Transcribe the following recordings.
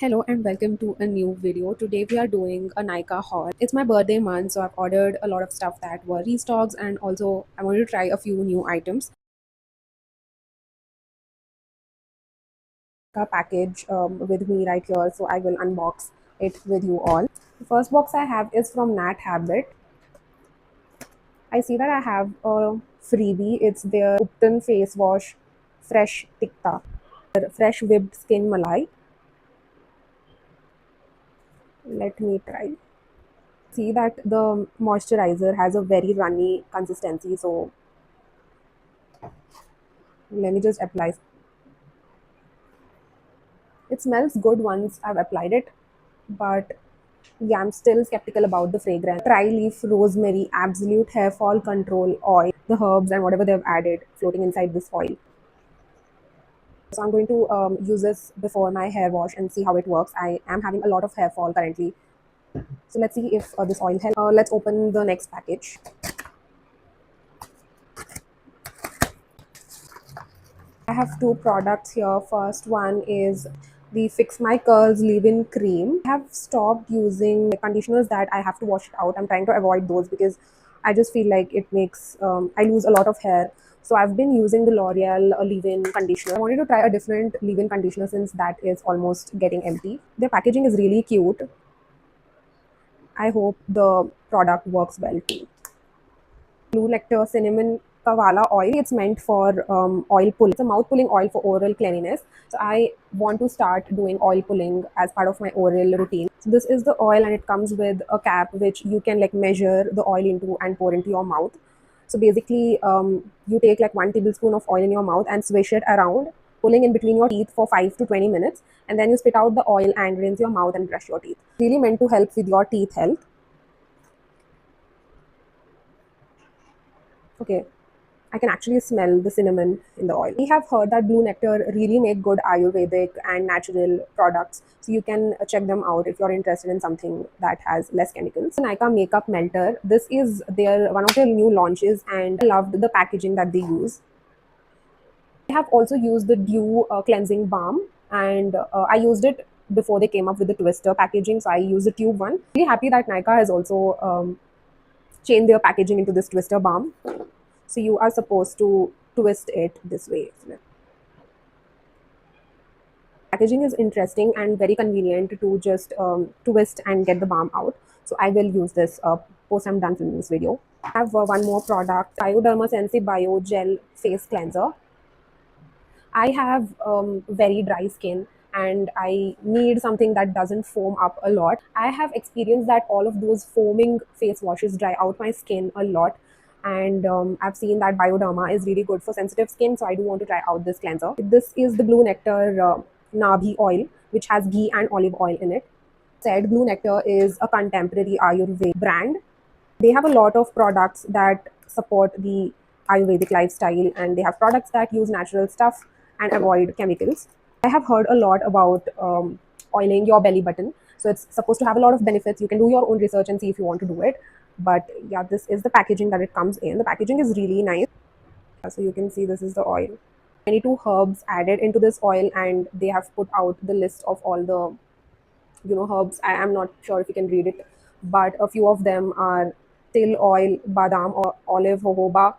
Hello and welcome to a new video. Today we are doing a Nika haul. It's my birthday month, so I've ordered a lot of stuff that were restocks, and also I wanted to try a few new items. A package with me right here, so I will unbox it with you all. The first box I have is from Nat Habit. I see that I have a freebie. It's their Upton face wash, fresh tikta, fresh whipped skin malai. Let me try. See that the moisturizer has a very runny consistency, so let me just apply. It smells good once I've applied it, but yeah, I'm still skeptical about the fragrance. Tri leaf rosemary absolute hair fall control oil, the herbs and whatever they've added floating inside this oil. So I'm going to use this before my hair wash and see how it works. I am having a lot of hair fall currently, so let's see if this oil helps. Let's open the next package. I have two products here. First one is the Fix My Curls Leave-In Cream. I have stopped using conditioners that I have to wash it out. I'm trying to avoid those because I just feel like it makes I lose a lot of hair. So I've been using the L'Oreal leave-in conditioner. I wanted to try a different leave-in conditioner since that is almost getting empty. Their packaging is really cute. I hope the product works well too. Blue Nectar Cinnamon Kavala oil. It's meant for oil pulling. It's a mouth pulling oil for oral cleanliness. So I want to start doing oil pulling as part of my oral routine. So this is the oil and it comes with a cap which you can like measure the oil into and pour into your mouth. So basically, you take like 1 tablespoon of oil in your mouth and swish it around, pulling in between your teeth for 5 to 20 minutes, and then you spit out the oil and rinse your mouth and brush your teeth. Really meant to help with your teeth health. Okay, I can actually smell the cinnamon in the oil. We have heard that Blue Nectar really make good Ayurvedic and natural products. So you can check them out if you're interested in something that has less chemicals. Nykaa Makeup Melter. This is their one of their new launches and I loved the packaging that they use. I have also used the Dew cleansing balm and I used it before they came up with the twister packaging. So I used the tube one. Really happy that Nykaa has also changed their packaging into this twister balm. So you are supposed to twist it this way. Packaging is interesting and very convenient to just twist and get the balm out. So I will use this post I'm done filming this video. I have one more product, Bioderma Sensi Bio Gel Face Cleanser. I have very dry skin and I need something that doesn't foam up a lot. I have experienced that all of those foaming face washes dry out my skin a lot. And I've seen that Bioderma is really good for sensitive skin, so I do want to try out this cleanser. This is the Blue Nectar Nabhi oil, which has ghee and olive oil in it. Said Blue Nectar is a contemporary Ayurvedic brand. They have a lot of products that support the Ayurvedic lifestyle and they have products that use natural stuff and avoid chemicals. I have heard a lot about oiling your belly button. So it's supposed to have a lot of benefits. You can do your own research and see if you want to do it. But yeah, this is the packaging that it comes in. The packaging is really nice. So you can see this is the oil. 22 herbs added into this oil and they have put out the list of all the herbs. I am not sure if you can read it, but a few of them are till oil, badam or olive, jojoba,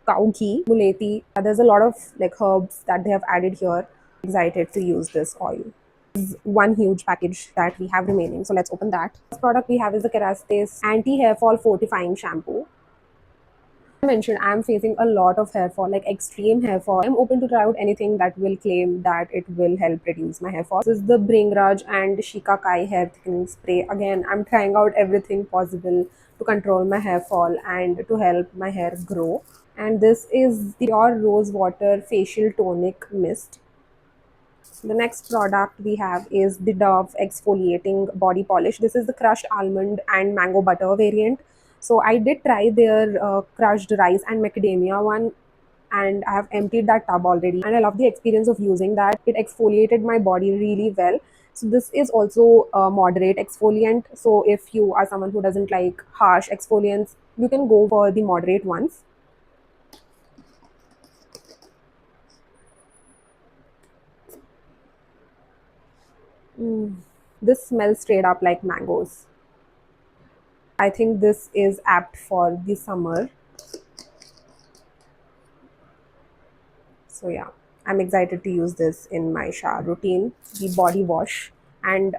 cow ghee, muleti. There's a lot of like herbs that they have added here. Excited to use this oil. This is one huge package that we have remaining, so let's open that. First product we have is the Kerastase anti hair fall fortifying shampoo. Mentioned, I'm facing a lot of hair fall, like extreme hair fall. I'm open to try out anything that will claim that it will help reduce my hair fall. This is the Bringraj and Shikakai hair thickening spray. Again, I'm trying out everything possible to control my hair fall and to help my hair grow. And this is the Pure Rose Water Facial Tonic Mist. The next product we have is the Dove Exfoliating Body Polish. This is the crushed almond and mango butter variant. So I did try their crushed rice and macadamia one and I have emptied that tub already. And I love the experience of using that. It exfoliated my body really well. So this is also a moderate exfoliant. So if you are someone who doesn't like harsh exfoliants, you can go for the moderate ones. Mm. This smells straight up like mangoes. I think this is apt for the summer. So yeah, I'm excited to use this in my shower routine, the body wash. And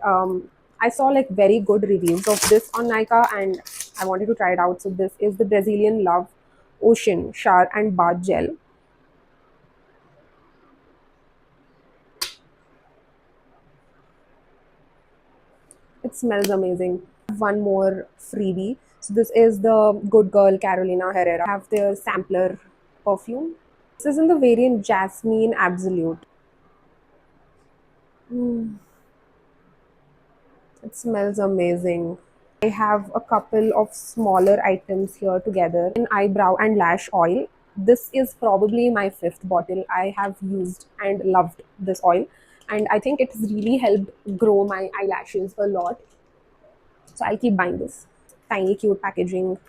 I saw like very good reviews of this on Nika, and I wanted to try it out. So this is the Brazilian Love Ocean Shower and Bath Gel. It smells amazing. One more freebie. So this is the Good Girl Carolina Herrera. I have their sampler perfume. This is in the variant Jasmine Absolute. Mm, it smells amazing. I have a couple of smaller items here together in eyebrow and lash oil. This is probably my fifth bottle. I have used and loved this oil, and I think it has really helped grow my eyelashes a lot. So I'll keep buying this. Tiny, cute packaging.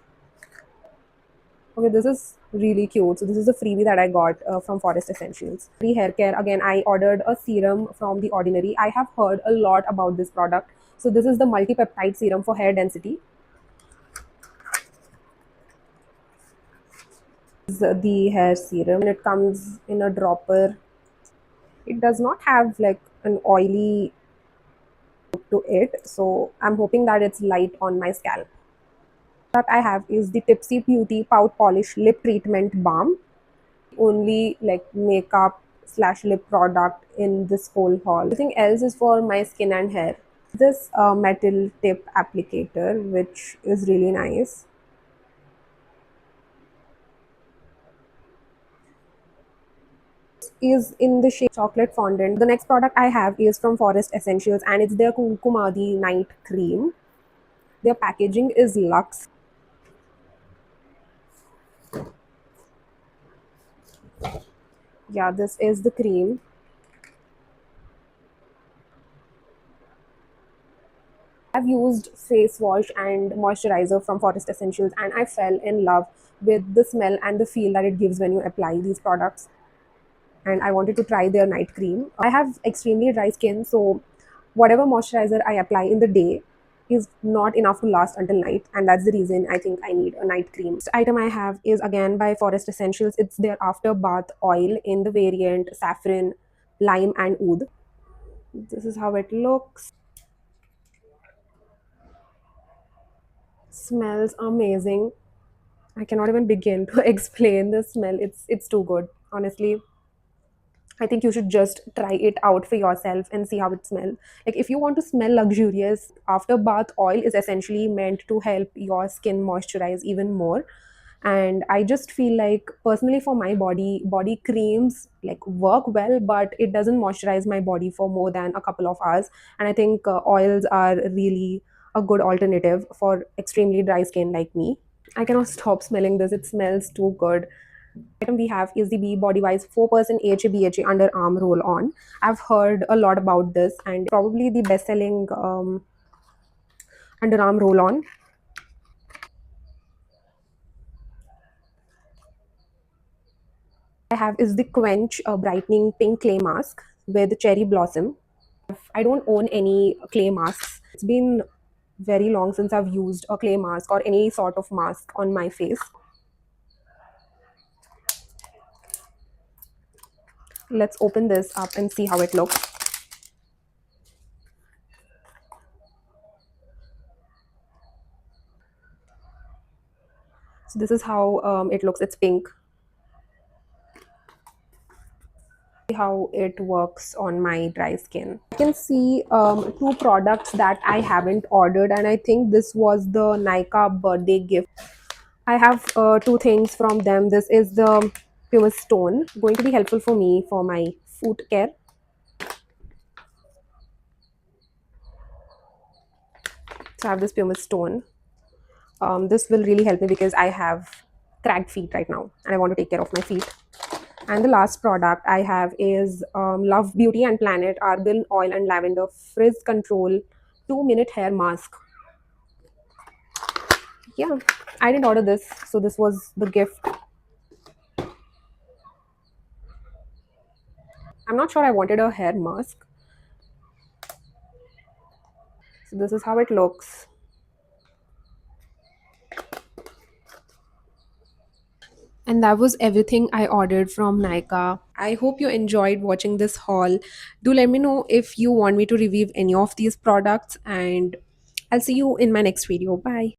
Okay, this is really cute. So this is a freebie that I got from Forest Essentials. Free hair care. Again, I ordered a serum from The Ordinary. I have heard a lot about this product. So this is the multi-peptide serum for hair density. This is the hair serum, and it comes in a dropper. It does not have like an oily look to it. So I'm hoping that it's light on my scalp. What I have is the Tipsy Beauty Pout Polish Lip Treatment Balm. Only like makeup slash lip product in this whole haul. Everything else is for my skin and hair. This metal tip applicator, which is really nice, is in the shade chocolate fondant. The next product I have is from Forest Essentials, and it's their Kumkumadi Night Cream. Their packaging is luxe. Yeah, this is the cream. I've used face wash and moisturizer from Forest Essentials, and I fell in love with the smell and the feel that it gives when you apply these products. And I wanted to try their night cream. I have extremely dry skin, so whatever moisturizer I apply in the day is not enough to last until night, and that's the reason I think I need a night cream. The item I have is again by Forest Essentials. It's their after bath oil in the variant saffron, lime, and oud. This is how it looks. Smells amazing. I cannot even begin to explain the smell. It's too good. Honestly, I think you should just try it out for yourself and see how it smells. Like if you want to smell luxurious, after bath oil is essentially meant to help your skin moisturize even more. And I just feel like personally for my body creams like work well, but it doesn't moisturize my body for more than a couple of hours. And I think oils are really a good alternative for extremely dry skin like me. I cannot stop smelling this. It smells too good. Item we have is the Be Body Wise 4% AHA BHA underarm roll on. I've heard a lot about this, and probably the best selling underarm roll on. I have is the Quench brightening pink clay mask with cherry blossom. I don't own any clay masks. It's been very long since I've used a clay mask or any sort of mask on my face. Let's open this up and see how it looks. So this is how it looks. It's pink. How it works on my dry skin. I can see two products that I haven't ordered, and I think this was the Nika birthday gift. I have two things from them. This is the pumice stone, going to be helpful for me for my foot care. So I have this pumice stone. This will really help me because I have cracked feet right now, and I want to take care of my feet. And the last product I have is Love Beauty and Planet Argan Oil and Lavender Frizz Control 2-minute hair mask. Yeah, I didn't order this, so this was the gift. I'm not sure I wanted a hair mask. So this is how it looks. And that was everything I ordered from Nykaa. I hope you enjoyed watching this haul. Do let me know if you want me to review any of these products, and I'll see you in my next video. Bye.